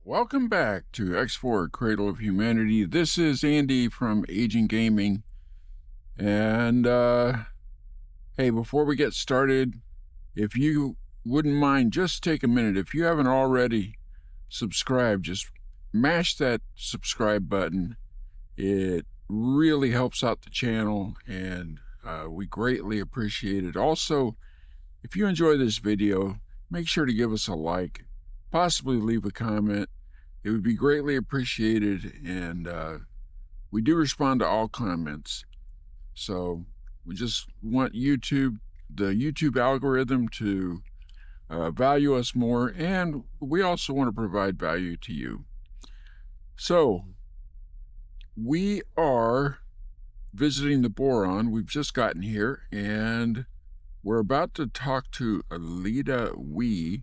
Welcome back to X4 Cradle of Humanity. This is Andy from Aging Gaming. And hey, before we get started, if you wouldn't mind, just take a minute. If you haven't already subscribed, just mash that subscribe button. It really helps out the channel, and we greatly appreciate it. Also, if you enjoy this video, make sure to give us a like, possibly leave a comment. It would be greatly appreciated, and we do respond to all comments. So we just want the YouTube algorithm to value us more, and we also want to provide value to you. So we are visiting the Boron. We've just gotten here, and we're about to talk to Alida Wee,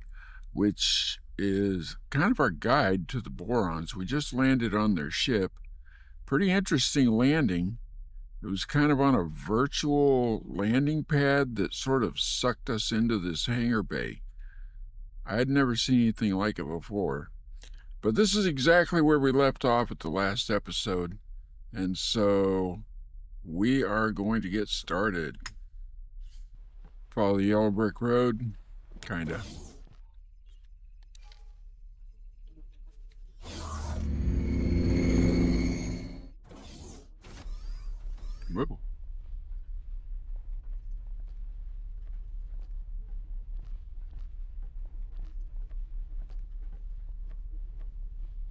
which is kind of our guide to the Borons. We just landed on their ship. Pretty interesting landing. It was kind of on a virtual landing pad that sort of sucked us into this hangar bay. I had never seen anything like it before. But this is exactly where we left off at the last episode. And so we are going to get started. Follow the yellow brick road, kinda. Whoa.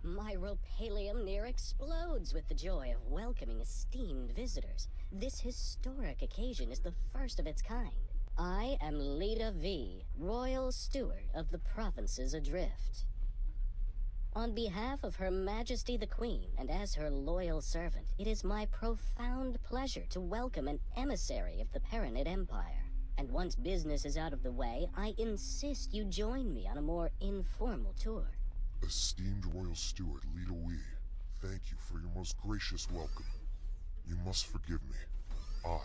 My ropalium near explodes with the joy of welcoming esteemed visitors. This historic occasion is the first of its kind. I am Leda V, Royal Steward of the Provinces Adrift. On behalf of Her Majesty the Queen, and as her loyal servant, it is my profound pleasure to welcome an emissary of the Paranid Empire. And once business is out of the way, I insist you join me on a more informal tour. Esteemed Royal Steward Leda Wee, thank you for your most gracious welcome. You must forgive me. I,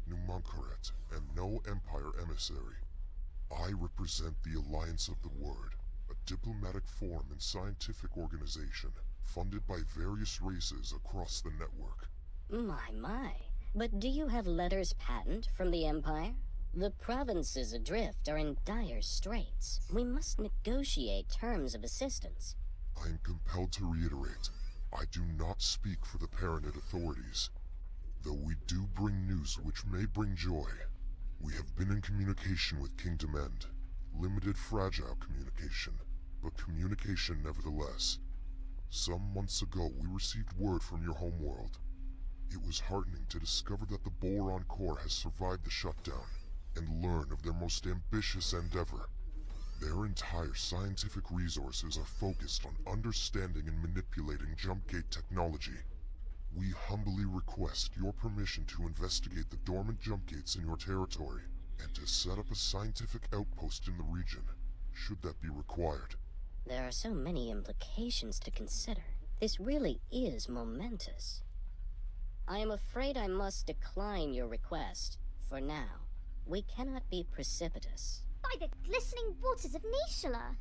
Numunkaret, am no Empire emissary. I represent the Alliance of the Word, a diplomatic forum and scientific organization funded by various races across the network. My. But do you have letters patent from the Empire? The provinces adrift are in dire straits. We must negotiate terms of assistance. I am compelled to reiterate, I do not speak for the Paranid authorities. Though we do bring news which may bring joy. We have been in communication with Kingdom End. Limited fragile communication, but communication nevertheless. Some months ago we received word from your homeworld. It was heartening to discover that the Boron core has survived the shutdown, and learn of their most ambitious endeavor. Their entire scientific resources are focused on understanding and manipulating jump gate technology. We humbly request your permission to investigate the dormant jump gates in your territory, and to set up a scientific outpost in the region, should that be required. There are so many implications to consider. This really is momentous. I am afraid I must decline your request, for now. We cannot be precipitous. By the glistening waters of Nishala!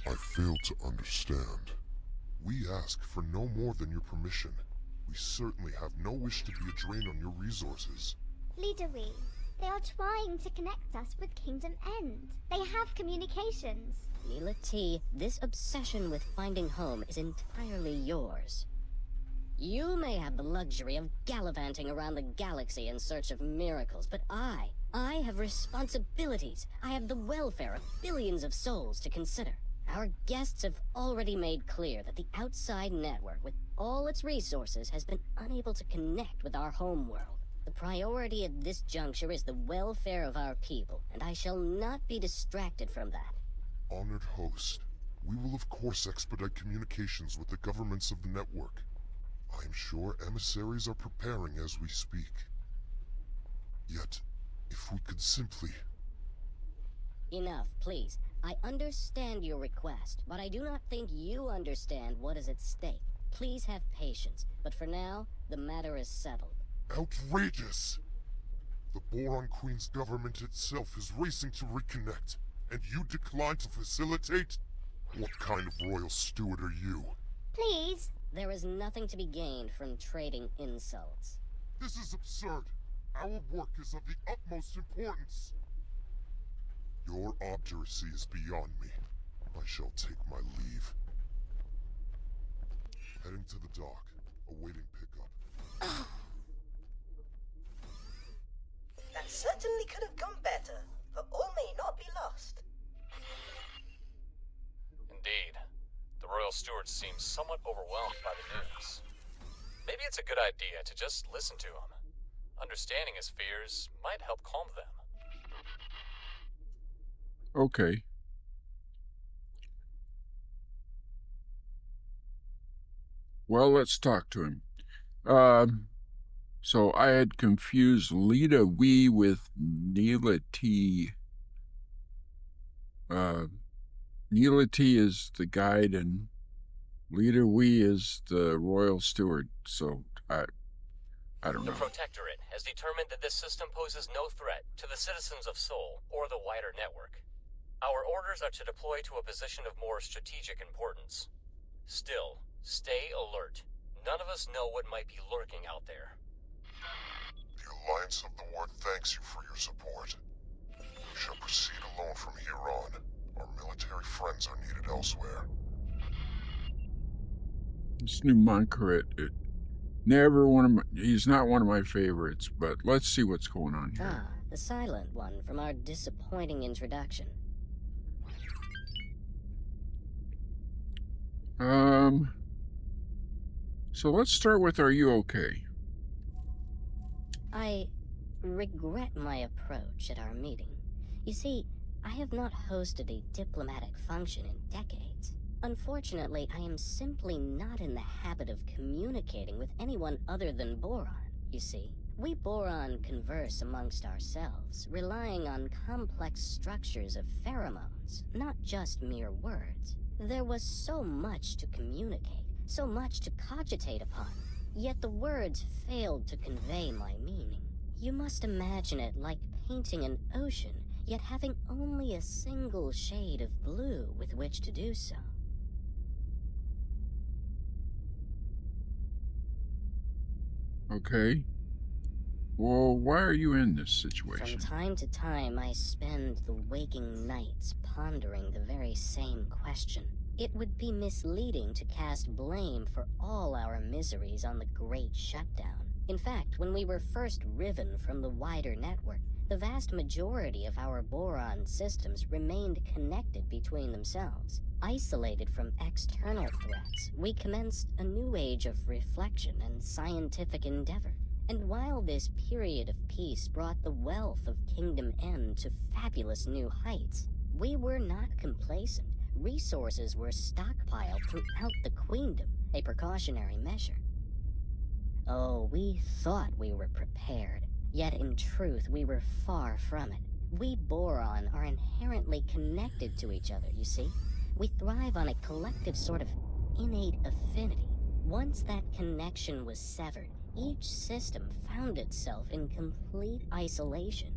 I fail to understand. We ask for no more than your permission. We certainly have no wish to be a drain on your resources. Leda Wee, they are trying to connect us with Kingdom End. They have communications. Leela T, this obsession with finding home is entirely yours. You may have the luxury of gallivanting around the galaxy in search of miracles, but I have responsibilities. I have the welfare of billions of souls to consider. Our guests have already made clear that the outside network, with all its resources, has been unable to connect with our homeworld. The priority at this juncture is the welfare of our people, and I shall not be distracted from that. Honored host, we will of course expedite communications with the governments of the network. I am sure emissaries are preparing as we speak. Yet, if we could simply... Enough, please. I understand your request, but I do not think you understand what is at stake. Please have patience, but for now, the matter is settled. Outrageous! The Boron Queen's government itself is racing to reconnect, and you decline to facilitate? What kind of royal steward are you? Please. There is nothing to be gained from trading insults. This is absurd. Our work is of the utmost importance. Your obduracy is beyond me. I shall take my leave. Heading to the dock, awaiting pickup. That certainly could have gone better, but all may not be lost. Indeed. The Royal Steward seems somewhat overwhelmed by the news. Maybe it's a good idea to just listen to him. Understanding his fears might help calm them. Okay. Well, let's talk to him. So I had confused Lita Wee with Neela T. Neela T is the guide and Lita Wee is the royal steward. So I don't The know. Protectorate has determined that this system poses no threat to the citizens of Seoul or the wider network. Our orders are to deploy to a position of more strategic importance. Still, stay alert. None of us know what might be lurking out there. The Alliance of the Ward thanks you for your support. We shall proceed alone from here on. Our military friends are needed elsewhere. This new Moncaret, he's not one of my favorites, but let's see what's going on here. Ah, the silent one from our disappointing introduction. So let's start with, are you okay? I regret my approach at our meeting. You see, I have not hosted a diplomatic function in decades. Unfortunately, I am simply not in the habit of communicating with anyone other than Boron, you see. We Boron converse amongst ourselves, relying on complex structures of pheromones, not just mere words. There was so much to communicate, so much to cogitate upon, yet the words failed to convey my meaning. You must imagine it like painting an ocean, yet having only a single shade of blue with which to do so. Okay. Well, why are you in this From situation? time to time, I spend the waking nights pondering the very same question. It would be misleading to cast blame for all our miseries on the Great Shutdown. In fact, when we were first riven from the wider network, the vast majority of our Boron systems remained connected between themselves. Isolated from external threats, we commenced a new age of reflection and scientific endeavor. And while this period of peace brought the wealth of Kingdom N to fabulous new heights, we were not complacent. Resources were stockpiled throughout the Queendom, a precautionary measure. Oh, we thought we were prepared, yet in truth we were far from it. We Boron are inherently connected to each other, you see. We thrive on a collective sort of innate affinity. Once that connection was severed, each system found itself in complete isolation.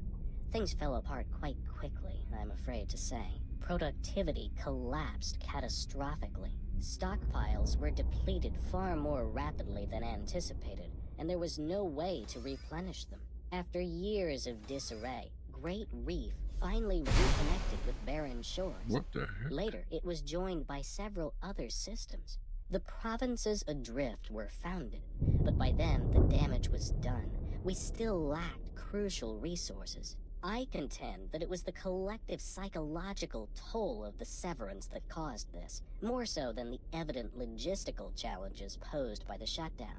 Things fell apart quite quickly, I'm afraid to say. Productivity collapsed catastrophically. Stockpiles were depleted far more rapidly than anticipated, and there was no way to replenish them. After years of disarray, Great Reef finally reconnected with barren shores. What the heck? Later, it was joined by several other systems. The provinces adrift were founded, but by then the damage was done. We still lacked crucial resources. I contend that it was the collective psychological toll of the severance that caused this, more so than the evident logistical challenges posed by the shutdown.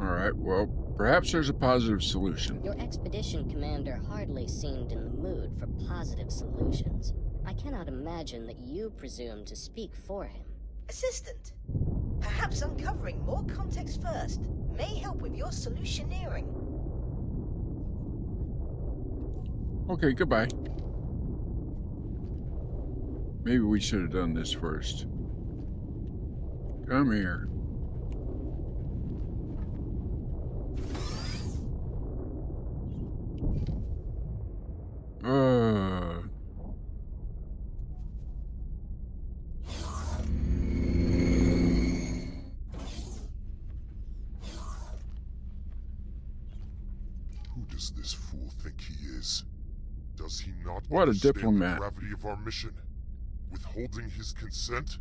Alright, well, perhaps there's a positive solution. Your expedition commander hardly seemed in the mood for positive solutions. I cannot imagine that you presume to speak for him. Assistant, perhaps uncovering more context first may help with your solutioneering. Okay, goodbye. Maybe we should have done this first. Come here. Uh, Who does this fool think he is? Does he not What a understand diplomat. the gravity of our mission? Withholding his consent?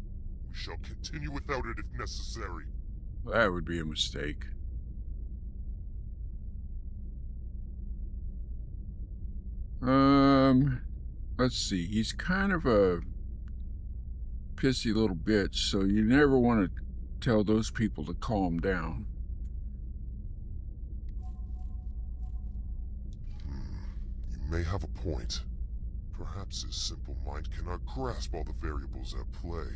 We shall continue without it if necessary. that would be a mistake. Let's see. He's kind of a pissy little bitch, so you never want to tell those people to calm down. You may have a point. Perhaps his simple mind cannot grasp all the variables at play.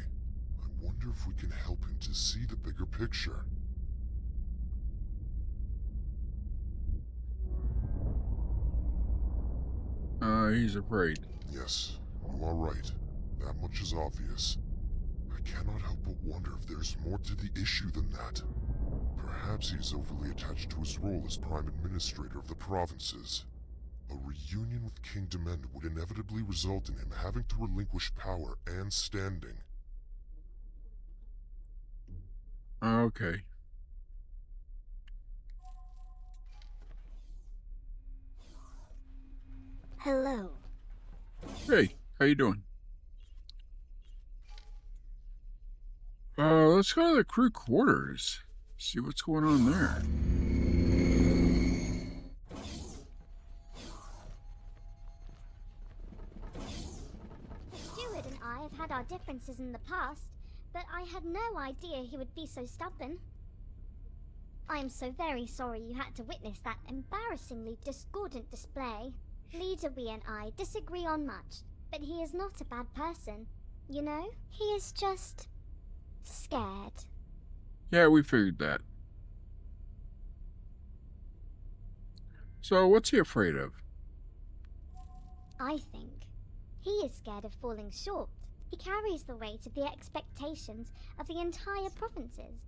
I wonder if we can help him to see the bigger picture. He's afraid. Yes, you are right. That much is obvious. I cannot help but wonder if there's more to the issue than that. Perhaps he is overly attached to his role as Prime Administrator of the provinces. A reunion with King Dement would inevitably result in him having to relinquish power and standing. Okay. Hello. Hey, how you doing? Let's go to the crew quarters. See what's going on there. The steward and I have had our differences in the past, but I had no idea he would be so stubborn. I am so very sorry you had to witness that embarrassingly discordant display. Leader Wee and I disagree on much, but he is not a bad person. You know, he is just scared. Yeah, we figured that. So, what's he afraid of? I think he is scared of falling short. He carries the weight of the expectations of the entire provinces.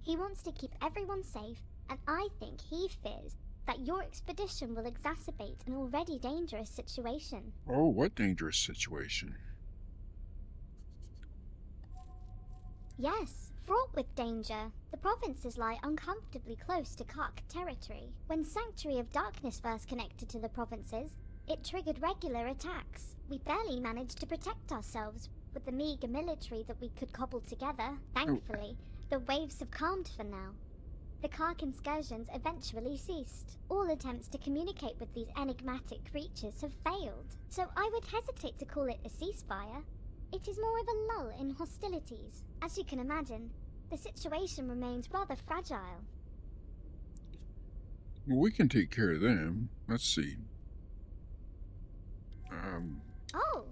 He wants to keep everyone safe, and I think he fears that your expedition will exacerbate an already dangerous situation. Oh, what dangerous situation? Yes, fraught with danger. The provinces lie uncomfortably close to Kark territory. When Sanctuary of Darkness first connected to the provinces, it triggered regular attacks. We barely managed to protect ourselves with the meager military that we could cobble together. Thankfully, the waves have calmed for now. The Kark incursions eventually ceased. All attempts to communicate with these enigmatic creatures have failed, so I would hesitate to call it a ceasefire. It is more of a lull in hostilities. As you can imagine, the situation remains rather fragile. Well, we can take care of them. Let's see. Oh,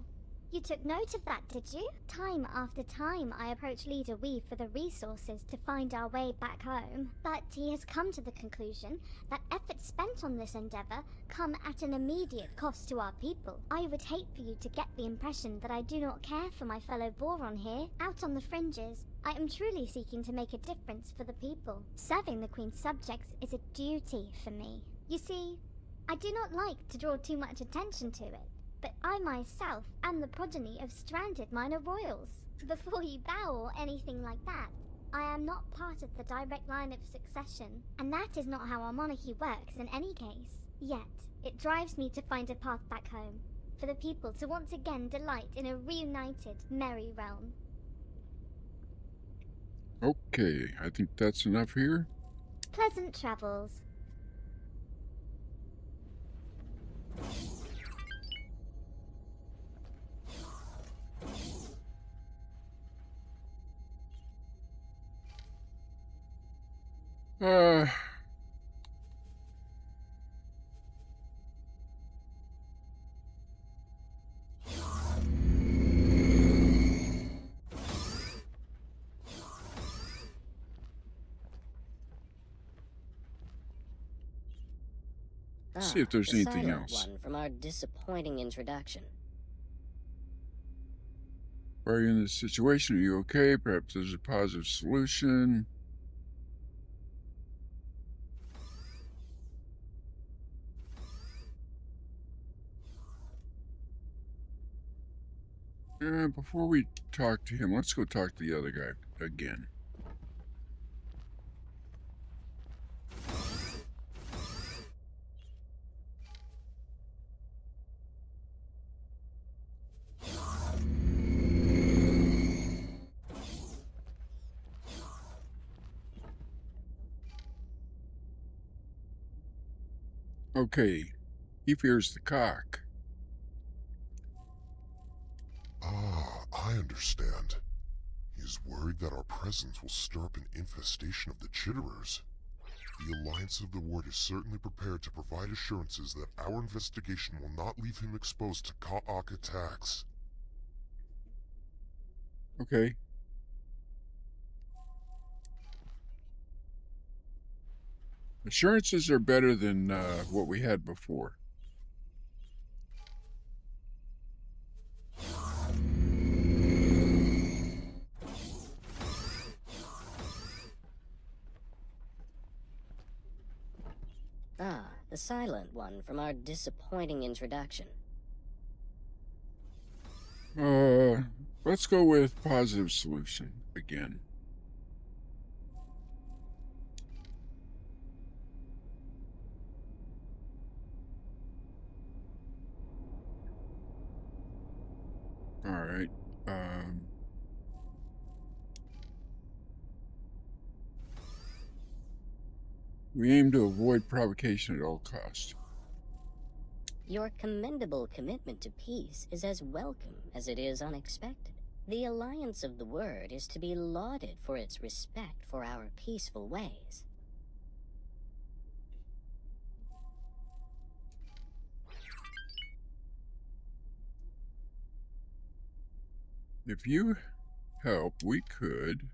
you took note of that, did you? Time after time I approach Leader Wee for the resources to find our way back home, but he has come to the conclusion that efforts spent on this endeavor come at an immediate cost to our people. I would hate for you to get the impression that I do not care for my fellow Boron here. Out on the fringes, I am truly seeking to make a difference for the people. Serving the Queen's subjects is a duty for me. You see, I do not like to draw too much attention to it, but I myself am the progeny of stranded minor royals. Before you bow or anything like that, I am not part of the direct line of succession, and that is not how our monarchy works in any case. Yet, it drives me to find a path back home, for the people to once again delight in a reunited, merry realm. Okay, I think that's enough here. Pleasant travels. Uh, see if there's the anything silent else. one from our disappointing introduction. Are you in this situation? Are you okay? Perhaps there's a positive solution. Before we talk to him, let's go talk to the other guy again. Okay, he fears the cock. Ah, I understand. He is worried that our presence will stir up an infestation of the Chitterers. The Alliance of the Ward is certainly prepared to provide assurances that our investigation will not leave him exposed to Ka'ak attacks. Okay. Assurances are better than what we had before. Ah, the silent one from our disappointing introduction. Let's go with positive solution again. All right. We aim to avoid provocation at all costs. Your commendable commitment to peace is as welcome as it is unexpected. The Alliance of the Word is to be lauded for its respect for our peaceful ways. If you help, we could.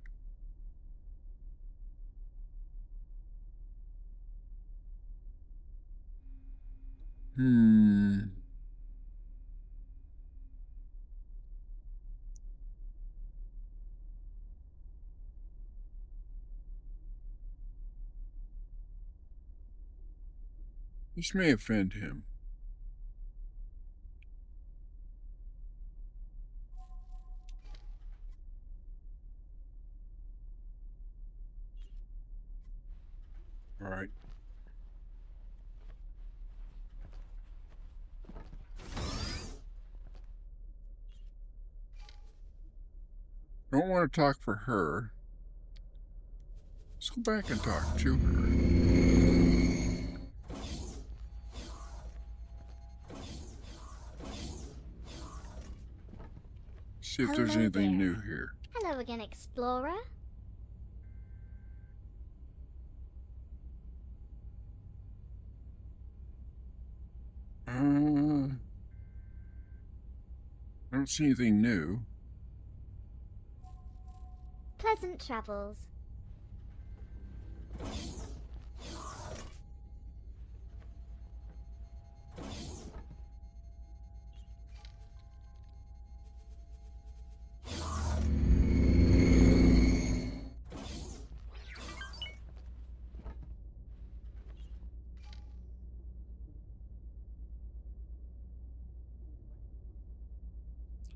This may offend him. All right. Don't want to talk for her. Let's go back and talk to her. See if there's Hello anything there. new here. Hello again, Explorer. I don't see anything new. Pleasant travels.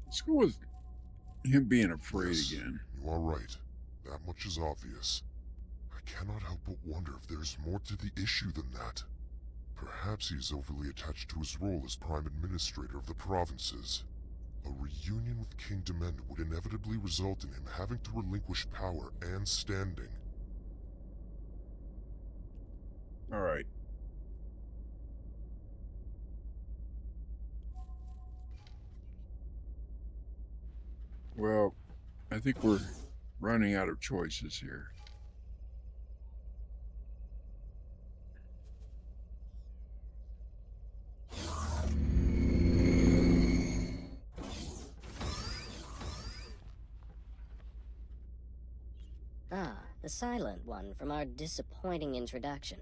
Let's go with him being afraid Yes, again. you are right. That much is obvious. I cannot help but wonder if there's more to the issue than that. Perhaps he is overly attached to his role as Prime Administrator of the provinces. A reunion with King Demand would inevitably result in him having to relinquish power and standing. All right. Well, I think we're running out of choices here. Ah, the silent one from our disappointing introduction.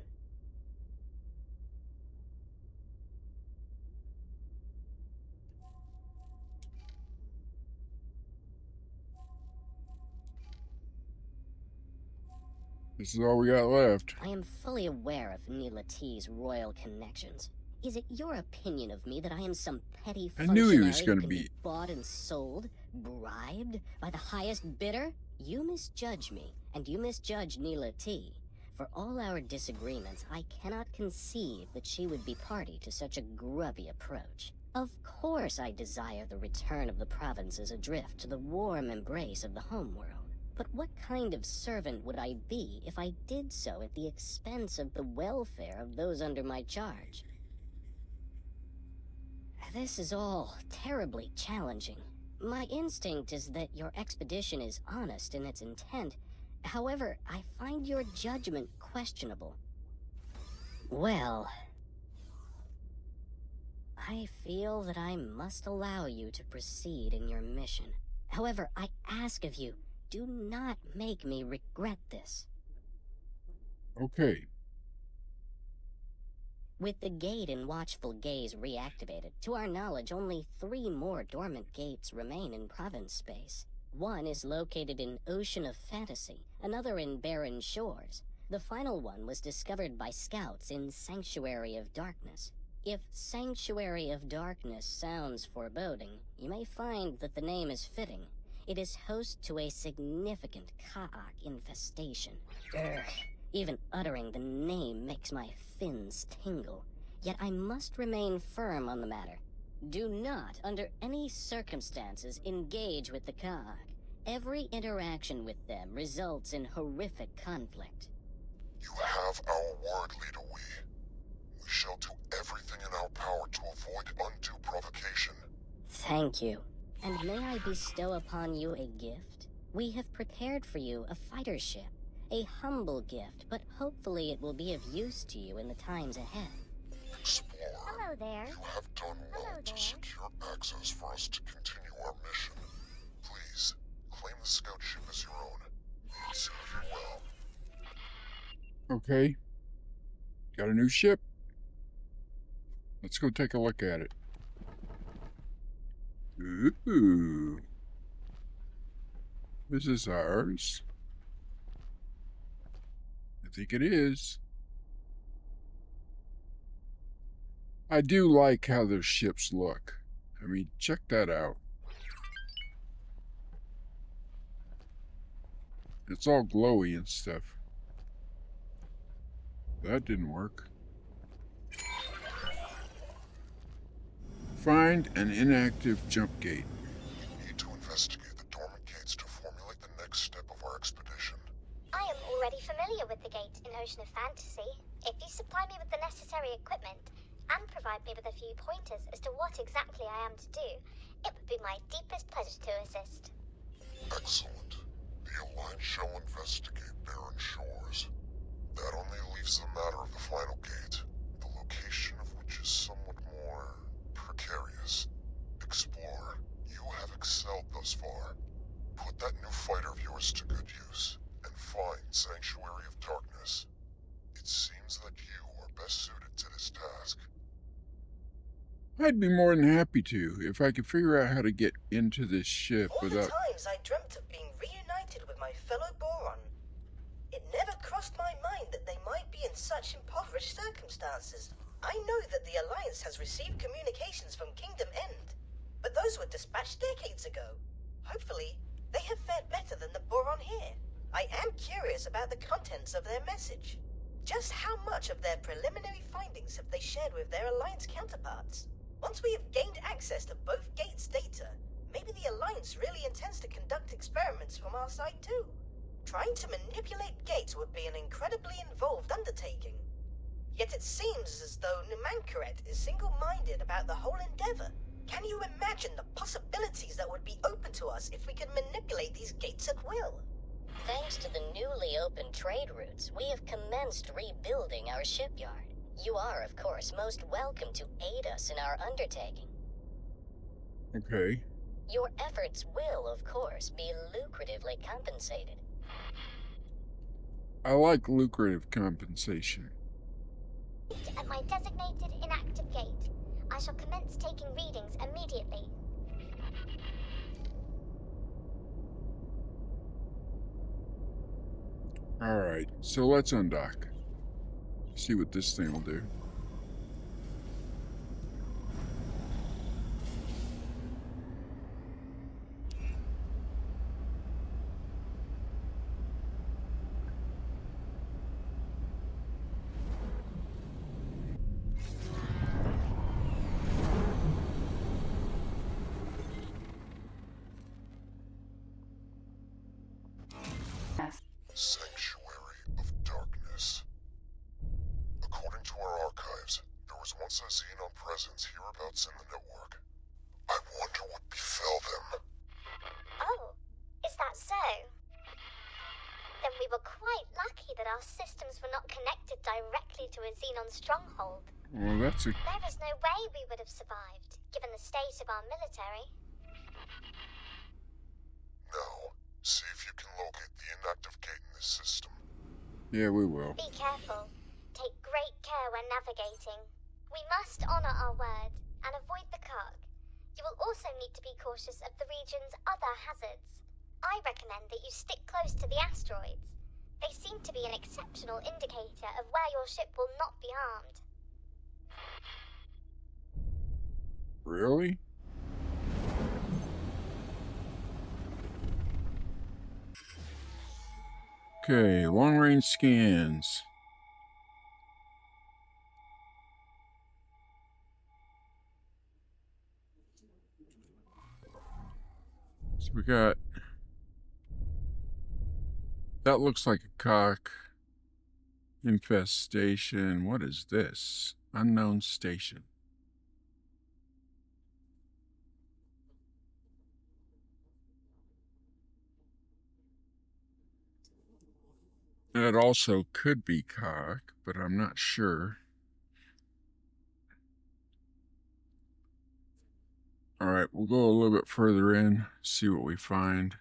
This is all we got left. I am fully aware of Neela T's royal connections. Is it your opinion of me that I am some petty I knew he was functionary gonna who can be- bought and sold, bribed by the highest bidder? You misjudge me, and you misjudge Neela T. For all our disagreements, I cannot conceive that she would be party to such a grubby approach. Of course I desire the return of the provinces adrift to the warm embrace of the homeworld. But what kind of servant would I be if I did so at the expense of the welfare of those under my charge? This is all terribly challenging. My instinct is that your expedition is honest in its intent. However, I find your judgment questionable. Well, I feel that I must allow you to proceed in your mission. However, I ask of you, do not make me regret this. Okay. With the gate in Watchful Gaze reactivated, to our knowledge, only 3 more dormant gates remain in province space. One is located in Ocean of Fantasy, another in Barren Shores. The final one was discovered by scouts in Sanctuary of Darkness. If Sanctuary of Darkness sounds foreboding, you may find that the name is fitting. It is host to a significant Ka'ak infestation. Urgh. Even uttering the name makes my fins tingle. Yet I must remain firm on the matter. Do not, under any circumstances, engage with the Ka'ak. Every interaction with them results in horrific conflict. You have our word, Leader Wee. We shall do everything in our power to avoid undue provocation. Thank you. And may I bestow upon you a gift? We have prepared for you a fighter ship. A humble gift, but hopefully it will be of use to you in the times ahead. Explorer, Hello there. you have done well Hello to there. secure access for us to continue our mission. Please, claim the scout ship as your own. Serve you well. Okay. Got a new ship. Let's go take a look at it. Ooh. This is ours. I think it is. I do like how their ships look. I mean, check that out. It's all glowy and stuff. That didn't work. Find an inactive jump gate. We need to investigate the dormant gates to formulate the next step of our expedition. I am already familiar with the gate in Ocean of Fantasy. If you supply me with the necessary equipment and provide me with a few pointers as to what exactly I am to do, it would be my deepest pleasure to assist. Excellent. The Alliance shall investigate Barren Shores. That only leaves the matter of the final gate, the location of which is somewhat more precarious. Explorer, you have excelled thus far. Put that new fighter of yours to good use, and find Sanctuary of Darkness. It seems that you are best suited to this task. I'd be more than happy to if I could figure out how to get into this ship All without... the times I dreamt of being reunited with my fellow Boron. It never crossed my mind that they might be in such impoverished circumstances. I know that the Alliance has received communications from Kingdom End, but those were dispatched decades ago. Hopefully, they have fared better than the Boron here. I am curious about the contents of their message. Just how much of their preliminary findings have they shared with their Alliance counterparts? Once we have gained access to both gates' data, maybe the Alliance really intends to conduct experiments from our side too. Trying to manipulate gates would be an incredibly involved undertaking. Yet it seems as though Numankaret is single-minded about the whole endeavor. Can you imagine the possibilities that would be open to us if we could manipulate these gates at will? Thanks to the newly opened trade routes, we have commenced rebuilding our shipyard. You are, of course, most welcome to aid us in our undertaking. Okay. Your efforts will, of course, be lucratively compensated. I like lucrative compensation. At my designated inactive gate, I shall commence taking readings immediately. Alright, so let's undock. See what this thing will do. Xenon presence hereabouts in the network. I wonder what befell them. Oh, is that so? Then we were quite lucky that our systems were not connected directly to a Xenon stronghold. Well, that's a... There is no way we would have survived, given the state of our military. Now, see if you can locate the inactive gate in this system. Yeah, we will. Be careful. Take great care when navigating. We must honor our word and avoid the cog. You will also need to be cautious of the region's other hazards. I recommend that you stick close to the asteroids. They seem to be an exceptional indicator of where your ship will not be harmed. Really? Okay, long-range scans. So we got... That looks like a cock infestation. What is this? Unknown station. That also could be cock, but I'm not sure. Alright, we'll go a little bit further in, see what we find.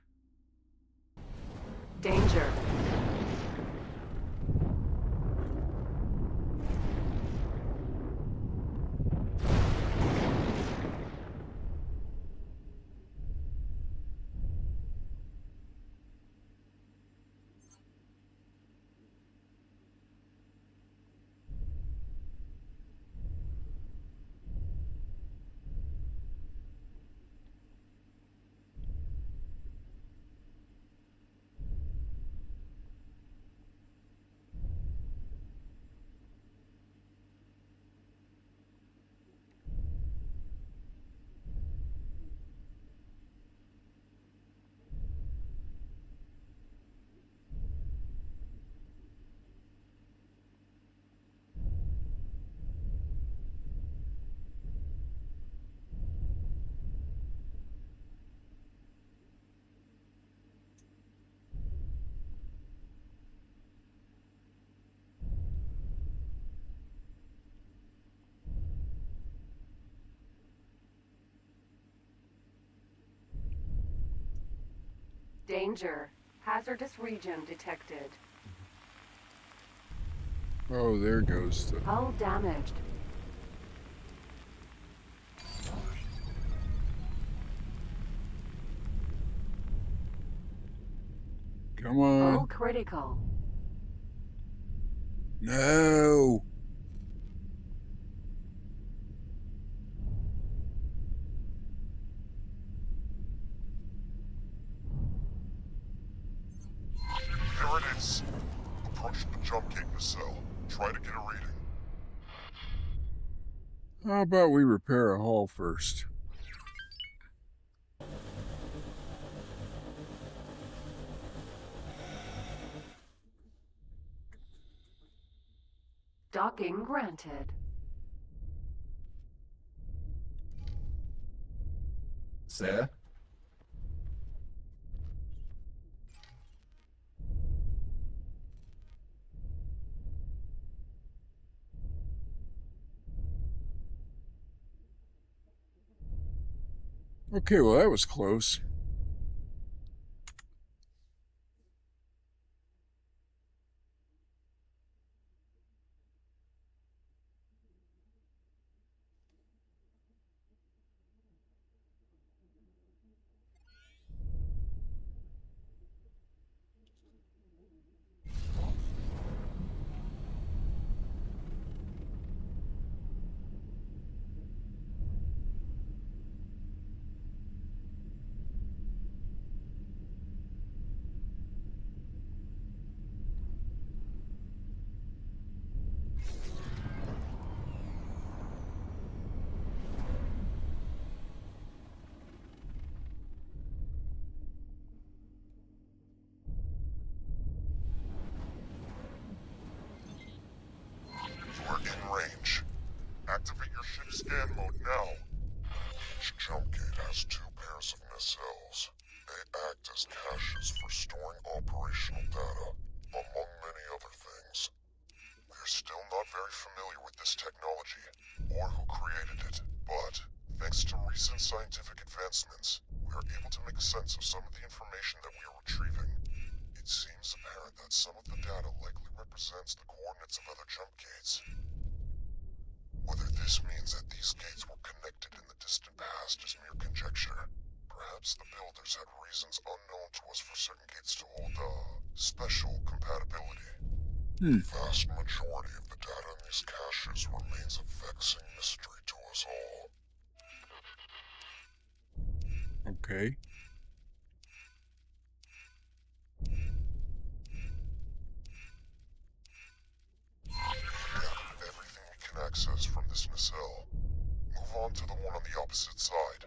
Danger. Danger. Hazardous region detected. Oh, there goes the... Hull damaged. Come on. Hull critical. No! There it is. Approach the jump gate nacelle. Try to get a reading. How about we repair a hull first? Docking granted. Sir? Okay, well that was close. Ship scan mode now. Each jump gate has 2 pairs of nacelles. They act as caches for storing operational data, among many other things. We're still not very familiar with this technology, or who created it, but thanks to recent scientific advancements, we are able to make sense of some of the information that we are retrieving. It seems apparent that some of the data likely represents the coordinates of other jump gates. Whether this means that these gates were connected in the distant past is mere conjecture. Perhaps the builders had reasons unknown to us for certain gates to hold, special compatibility. The vast majority of the data in these caches remains a vexing mystery to us all. Okay. Gathered everything we can access from this nacelle. Move on to the one on the opposite side.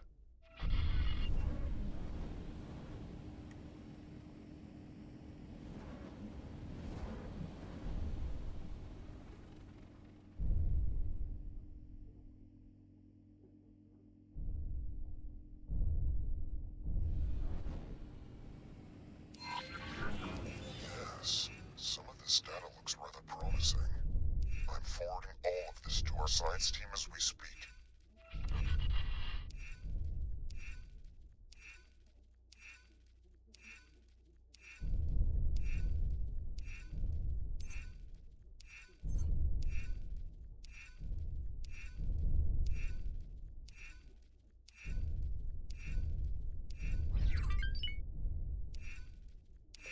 Yes, some of this data looks rather promising. I'm forwarding all of this to our science team as we speak.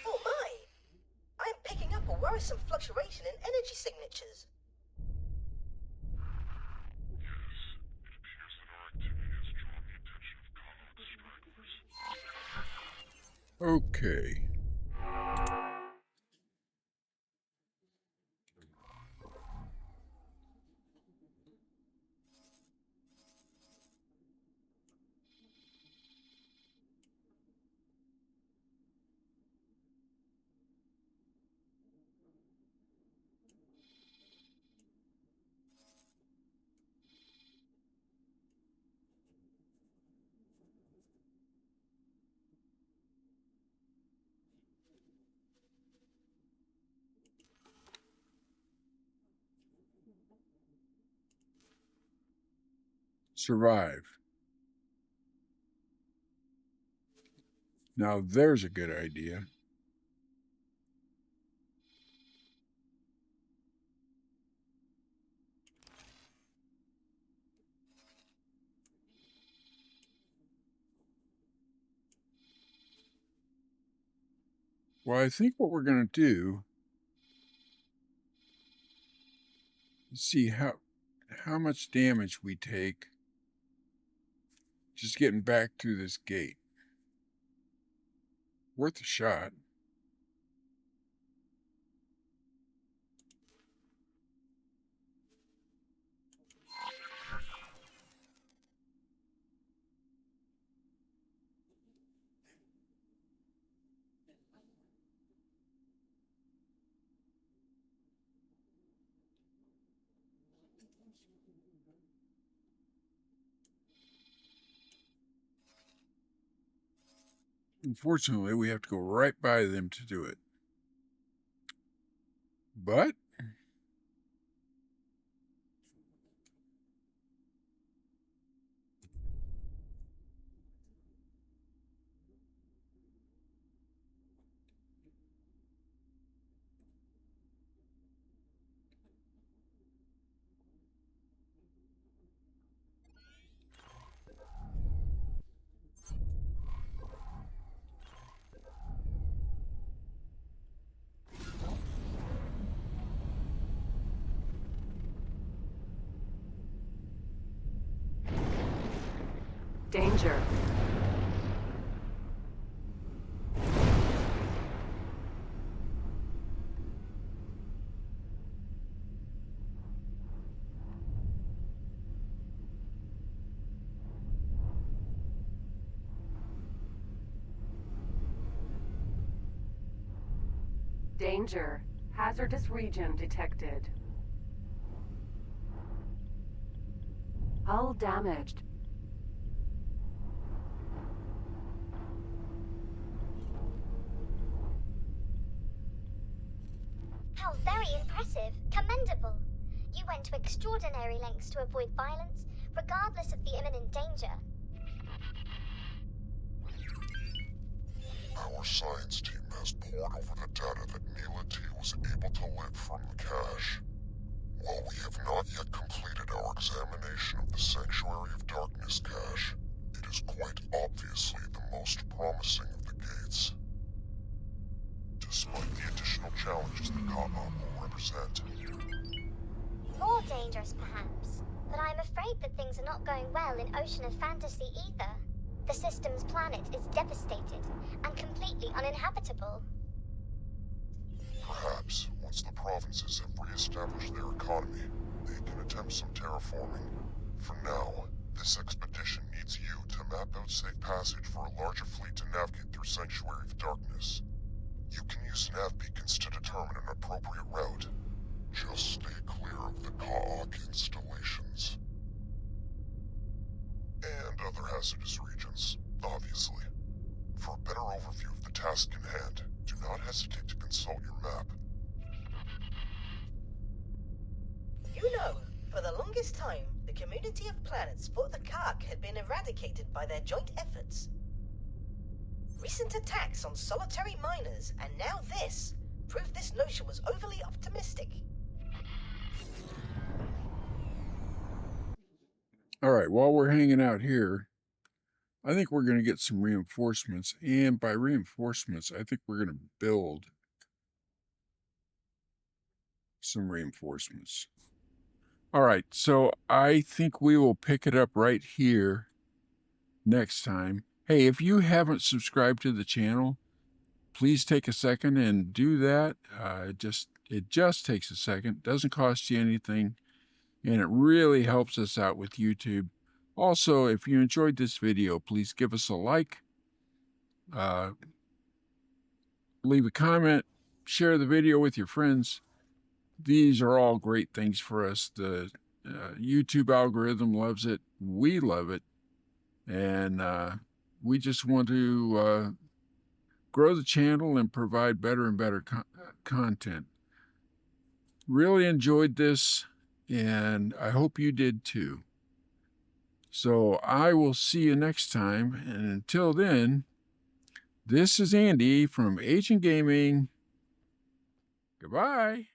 Oh my! I'm picking up a worrisome fluctuation in energy signatures. Okay. Survive. Now there's a good idea. Well, I think what we're going to do is see how much damage we take just getting back through this gate. Worth a shot. Unfortunately, we have to go right by them to do it. But Danger. Danger. Hazardous region detected. Hull damaged. How very impressive. Commendable. You went to extraordinary lengths to avoid violence, regardless of the imminent danger. Our science team has pored over the data that Neela T was able to lift from the cache. While we have not yet completed our examination of the Sanctuary of Darkness cache, it is quite obviously the most promising of the gates. Despite the additional challenges the Cradle will represent. More dangerous, perhaps. But I'm afraid that things are not going well in Ocean of Fantasy either. The system's planet is devastated and completely uninhabitable. Perhaps, once the provinces have re-established their economy, they can attempt some terraforming. For now, this expedition needs you to map out safe passage for a larger fleet to navigate through Sanctuary of Darkness. You can use nav beacons to determine an appropriate route. Just stay clear of the Ka'ak installations. And other hazardous regions, obviously. For a better overview of the task in hand, do not hesitate to consult your map. You know, for the longest time, the community of planets thought the Ka'ak had been eradicated by their joint efforts. Recent attacks on solitary miners, and now this, prove this notion was overly optimistic. All right, while we're hanging out here, I think we're going to get some reinforcements. And by reinforcements, I think we're going to build some reinforcements. All right, so I think we will pick it up right here next time. Hey, if you haven't subscribed to the channel, please take a second and do that. It just takes a second. Doesn't cost you anything, and it really helps us out with YouTube. Also, if you enjoyed this video, please give us a like, leave a comment, share the video with your friends. These are all great things for us. The YouTube algorithm loves it. We love it. And we just want to grow the channel and provide better and better content. Really enjoyed this, and I hope you did too. So I will see you next time, and until then, this is Andy from Agent Gaming. Goodbye.